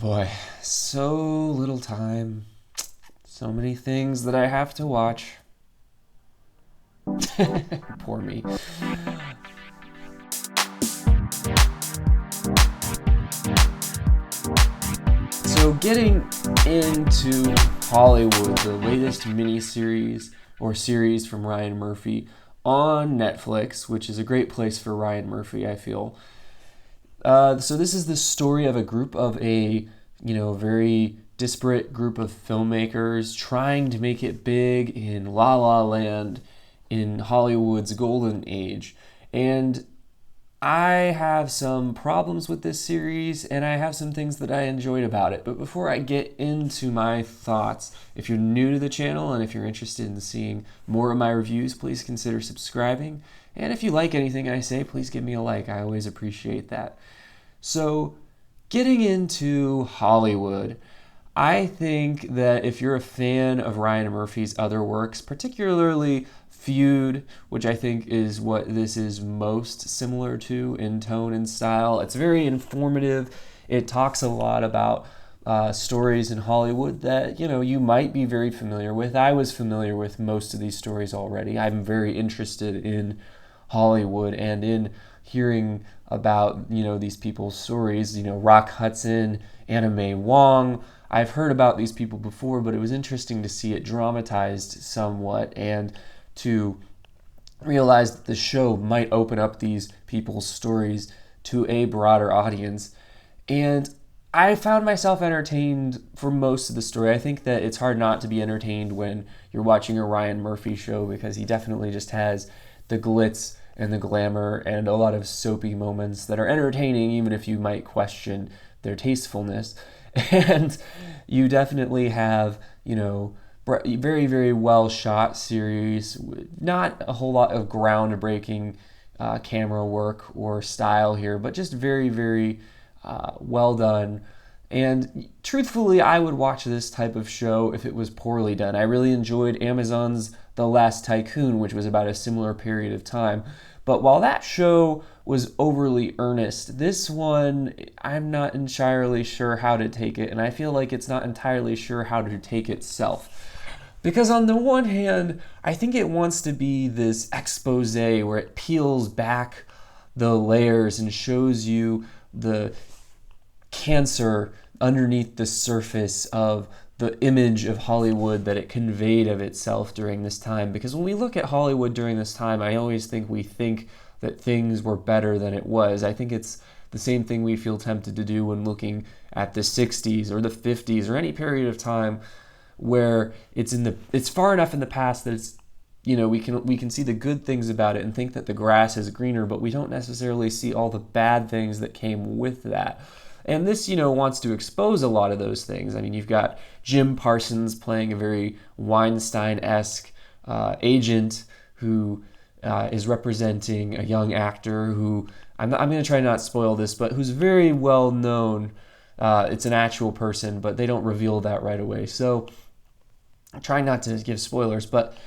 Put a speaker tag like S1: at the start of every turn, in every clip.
S1: boy, so little time, so many things that I have to watch. Poor me. So getting into Hollywood, the latest miniseries or series from Ryan Murphy on Netflix, which is a great place for Ryan Murphy, I feel. So this is the story of a group of very disparate group of filmmakers trying to make it big in La La Land, in Hollywood's golden age. And I have some problems with this series, and I have some things that I enjoyed about it. But before I get into my thoughts, if you're new to the channel and if you're interested in seeing more of my reviews, please consider subscribing. And if you like anything I say, please give me a like. I always appreciate that. So, getting into Hollywood, I think that if you're a fan of Ryan Murphy's other works, particularly Feud, which I think is what this is most similar to in tone and style, it's very informative. It talks a lot about stories in Hollywood that you might be very familiar with. I was familiar with most of these stories already. I'm very interested in Hollywood and in hearing about these people's stories. Rock Hudson, Anna May Wong. I've heard about these people before, but it was interesting to see it dramatized somewhat and to realize that the show might open up these people's stories to a broader audience. And I found myself entertained for most of the story. I think that it's hard not to be entertained when you're watching a Ryan Murphy show, because he definitely just has the glitz and the glamour and a lot of soapy moments that are entertaining, even if you might question their tastefulness. And you definitely have, very, very well shot series, not a whole lot of groundbreaking camera work or style here, but just very, very well done. And truthfully, I would watch this type of show if it was poorly done. I really enjoyed Amazon's The Last Tycoon, which was about a similar period of time. But while that show was overly earnest, this one, I'm not entirely sure how to take it, and I feel like it's not entirely sure how to take itself. Because on the one hand, I think it wants to be this expose where it peels back the layers and shows you the cancer underneath the surface of the image of Hollywood that it conveyed of itself during this time. Because when we look at Hollywood during this time, I always think we think that things were better than it was. I think it's the same thing we feel tempted to do when looking at the 60s or the 50s or any period of time where it's far enough in the past that it's we can see the good things about it and think that the grass is greener, but we don't necessarily see all the bad things that came with that. And this, wants to expose a lot of those things. I mean, you've got Jim Parsons playing a very Weinstein-esque agent who is representing a young actor who, I'm going to try not to spoil this, but who's very well known. It's an actual person, but they don't reveal that right away. So I'm trying not to give spoilers, but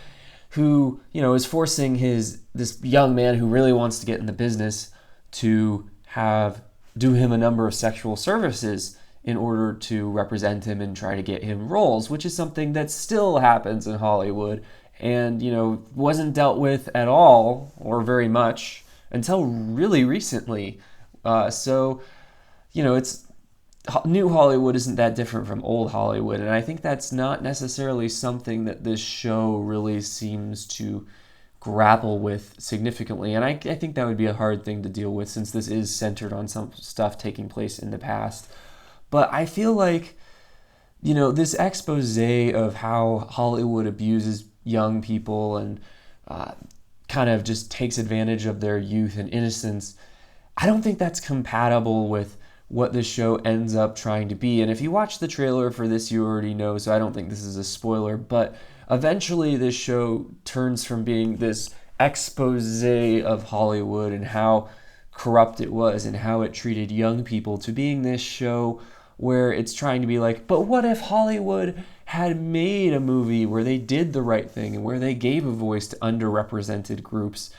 S1: who, is forcing this young man who really wants to get in the business to do him a number of sexual services in order to represent him and try to get him roles, which is something that still happens in Hollywood and, wasn't dealt with at all or very much until really recently. So, it's new Hollywood isn't that different from old Hollywood, and I think that's not necessarily something that this show really seems to grapple with significantly, and I think that would be a hard thing to deal with since this is centered on some stuff taking place in the past. But I feel like, this expose of how Hollywood abuses young people and kind of just takes advantage of their youth and innocence, I don't think that's compatible with what this show ends up trying to be. And if you watch the trailer for this, you already know, so I don't think this is a spoiler, but eventually this show turns from being this expose of Hollywood and how corrupt it was and how it treated young people to being this show where it's trying to be like, but what if Hollywood had made a movie where they did the right thing and where they gave a voice to underrepresented groups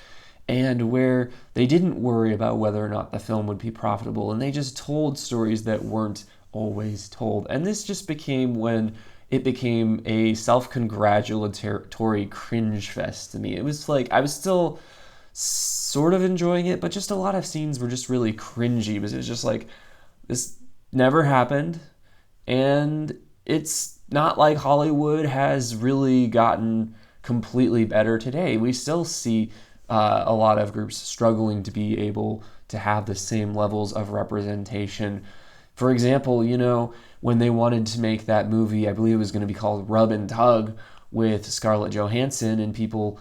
S1: and where they didn't worry about whether or not the film would be profitable, and they just told stories that weren't always told. And this just became when it became a self-congratulatory cringe fest to me. It was like, I was still sort of enjoying it, but just a lot of scenes were just really cringy, because it was just like, this never happened, and it's not like Hollywood has really gotten completely better today. We still see a lot of groups struggling to be able to have the same levels of representation. For example, when they wanted to make that movie, I believe it was going to be called Rub and Tug with Scarlett Johansson, and people,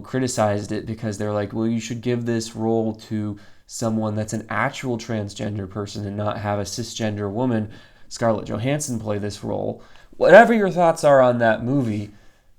S1: criticized it because they're like, well, you should give this role to someone that's an actual transgender person and not have a cisgender woman, Scarlett Johansson, play this role. Whatever your thoughts are on that movie,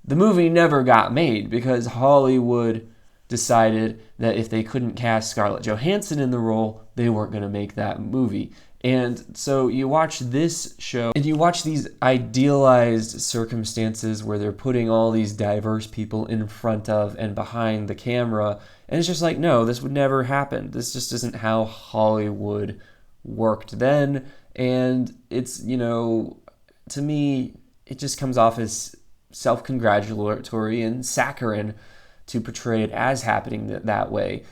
S1: the movie never got made because Hollywood decided that if they couldn't cast Scarlett Johansson in the role, they weren't going to make that movie. And so you watch this show and you watch these idealized circumstances where they're putting all these diverse people in front of and behind the camera. And it's just like, no, this would never happen. This just isn't how Hollywood worked then. And it's, to me, it just comes off as self-congratulatory and saccharine to portray it as happening that way.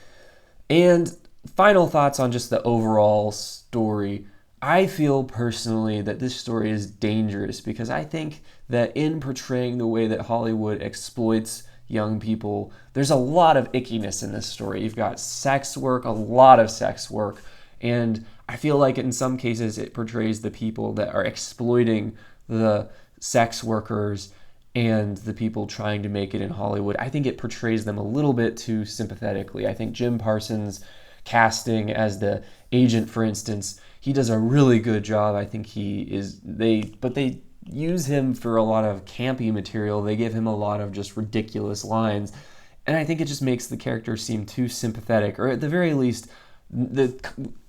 S1: And final thoughts on just the overall story. I feel personally that this story is dangerous because I think that in portraying the way that Hollywood exploits young people, there's a lot of ickiness in this story. You've got sex work, a lot of sex work, and I feel like in some cases it portrays the people that are exploiting the sex workers and the people trying to make it in Hollywood. I think it portrays them a little bit too sympathetically. I think Jim Parsons' casting as the agent, for instance, he does a really good job. I think they use him for a lot of campy material. They give him a lot of just ridiculous lines. And I think it just makes the character seem too sympathetic, or at the very least, the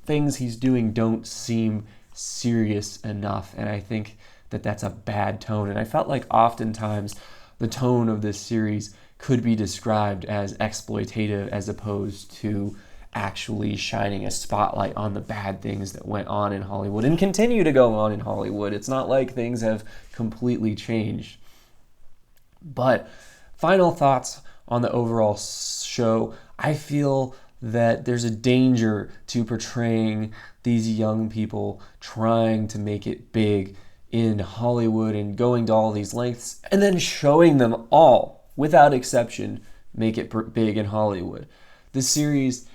S1: things he's doing don't seem serious enough. And I think that that's a bad tone. And I felt like oftentimes the tone of this series could be described as exploitative as opposed to actually shining a spotlight on the bad things that went on in Hollywood and continue to go on in Hollywood. It's not like things have completely changed. But final thoughts on the overall show. I feel that there's a danger to portraying these young people trying to make it big in Hollywood and going to all these lengths and then showing them all, without exception, make it big in Hollywood. This series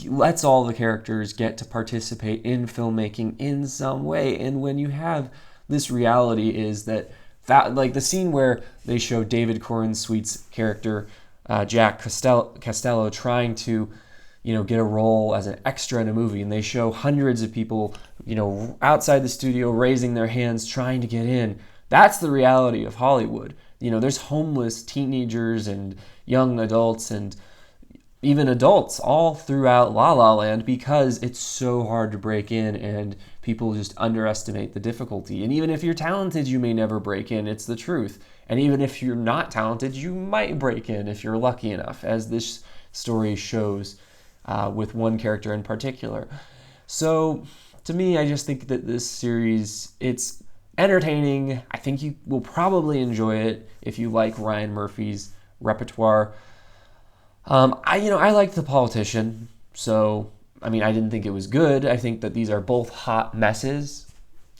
S1: lets all the characters get to participate in filmmaking in some way. And when you have this reality is that like the scene where they show David Corenswet's character, Jack Costello, trying to, get a role as an extra in a movie, and they show hundreds of people, outside the studio raising their hands trying to get in. That's the reality of Hollywood. There's homeless teenagers and young adults and even adults all throughout La La Land because it's so hard to break in and people just underestimate the difficulty. And even if you're talented, you may never break in. It's the truth. And even if you're not talented, you might break in if you're lucky enough, as this story shows with one character in particular. So to me, I just think that this series, it's entertaining. I think you will probably enjoy it if you like Ryan Murphy's repertoire. I liked The Politician, so, I didn't think it was good. I think that these are both hot messes,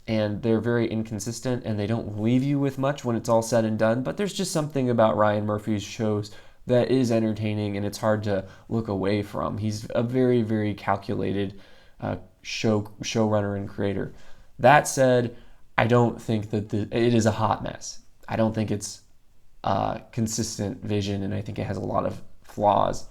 S1: and they're very inconsistent, and they don't leave you with much when it's all said and done, but there's just something about Ryan Murphy's shows that is entertaining, and it's hard to look away from. He's a very, very calculated showrunner and creator. That said, I don't think that it is a hot mess. I don't think it's a consistent vision, and I think it has a lot of flaws.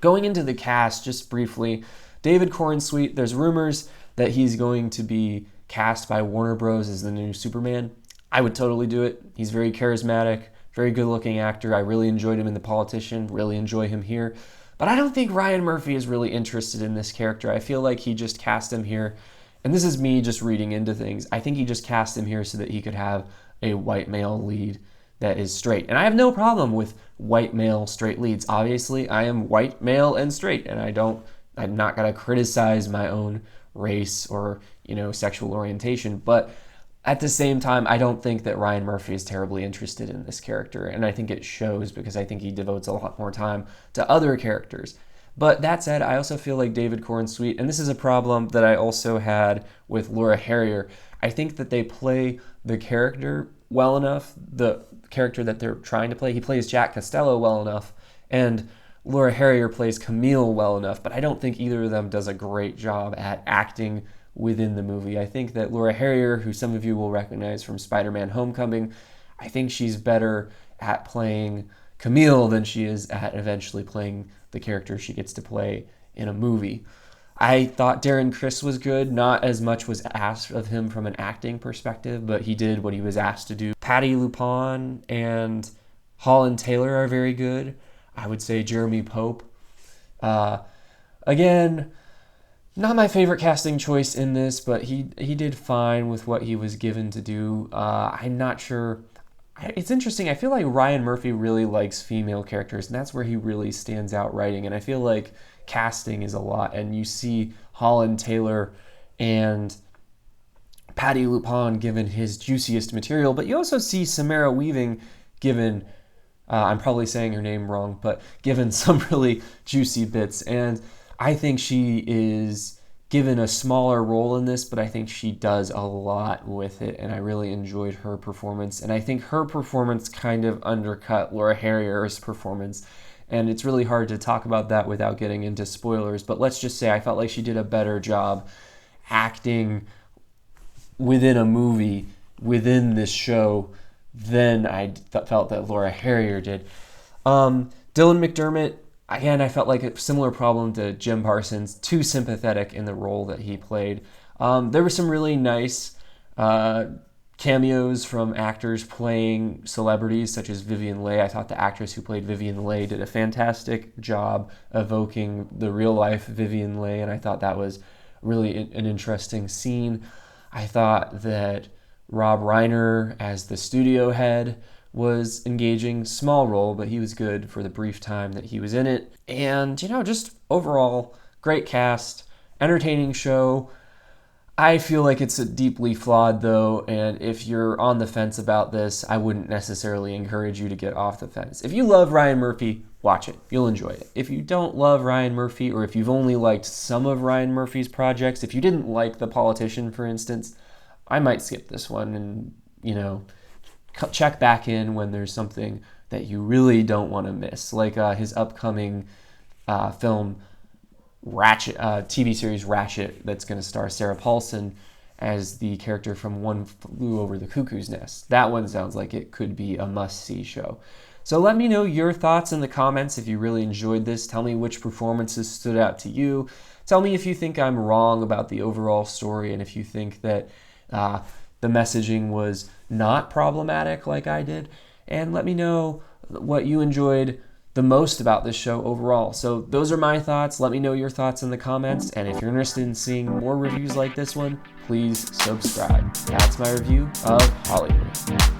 S1: Going into the cast, just briefly, David Corenswet, there's rumors that he's going to be cast by Warner Bros. As the new Superman. I would totally do it. He's very charismatic, very good-looking actor. I really enjoyed him in The Politician, really enjoy him here. But I don't think Ryan Murphy is really interested in this character. I feel like he just cast him here, and this is me just reading into things. I think he just cast him here so that he could have a white male lead that is straight. And I have no problem with white male straight leads. Obviously, I am white male and straight, and I'm not going to criticize my own race or sexual orientation. But at the same time, I don't think that Ryan Murphy is terribly interested in this character, and I think it shows because I think he devotes a lot more time to other characters. But that said, I also feel like David Corenswet, and this is a problem that I also had with Laura Harrier, I think that they play the character well enough, the character that they're trying to play. He plays Jack Costello well enough, and Laura Harrier plays Camille well enough, but I don't think either of them does a great job at acting within the movie. I think that Laura Harrier, who some of you will recognize from Spider-Man Homecoming, I think she's better at playing Camille than she is at eventually playing the character she gets to play in a movie. I thought Darren Criss was good. Not as much was asked of him from an acting perspective, but he did what he was asked to do. Patti LuPone and Holland Taylor are very good. I would say Jeremy Pope. Again, not my favorite casting choice in this, but he did fine with what he was given to do. I'm not sure. It's interesting. I feel like Ryan Murphy really likes female characters, and that's where he really stands out writing. And I feel like casting is a lot, and you see Holland Taylor and Patti LuPone given his juiciest material, but you also see Samara Weaving given, I'm probably saying her name wrong, but given some really juicy bits. And I think she is given a smaller role in this, but I think she does a lot with it, and I really enjoyed her performance. And I think her performance kind of undercut Laura Harrier's performance, and it's really hard to talk about that without getting into spoilers, but let's just say I felt like she did a better job acting within a movie, within this show, than I felt that Laura Harrier did. Dylan McDermott, again, I felt like a similar problem to Jim Parsons, too sympathetic in the role that he played. There were some really nice cameos from actors playing celebrities such as Vivien Leigh. I thought the actress who played Vivien Leigh did a fantastic job evoking the real-life Vivien Leigh, and I thought that was really an interesting scene. I thought that Rob Reiner as the studio head was engaging. Small role, but he was good for the brief time that he was in it. And, just overall, great cast, entertaining show. I feel like it's deeply flawed, though, and if you're on the fence about this, I wouldn't necessarily encourage you to get off the fence. If you love Ryan Murphy, watch it. You'll enjoy it. If you don't love Ryan Murphy, or if you've only liked some of Ryan Murphy's projects, if you didn't like The Politician, for instance, I might skip this one and, check back in when there's something that you really don't want to miss, like his upcoming film, Ratchet, TV series Ratchet, that's going to star Sarah Paulson as the character from One Flew Over the Cuckoo's Nest. That one sounds like it could be a must-see show. So let me know your thoughts in the comments if you really enjoyed this. Tell me which performances stood out to you. Tell me if you think I'm wrong about the overall story, and if you think that the messaging was not problematic like I did. And let me know what you enjoyed the most about this show overall. So those are my thoughts. Let me know your thoughts in the comments. And if you're interested in seeing more reviews like this one, please subscribe. That's my review of Hollywood.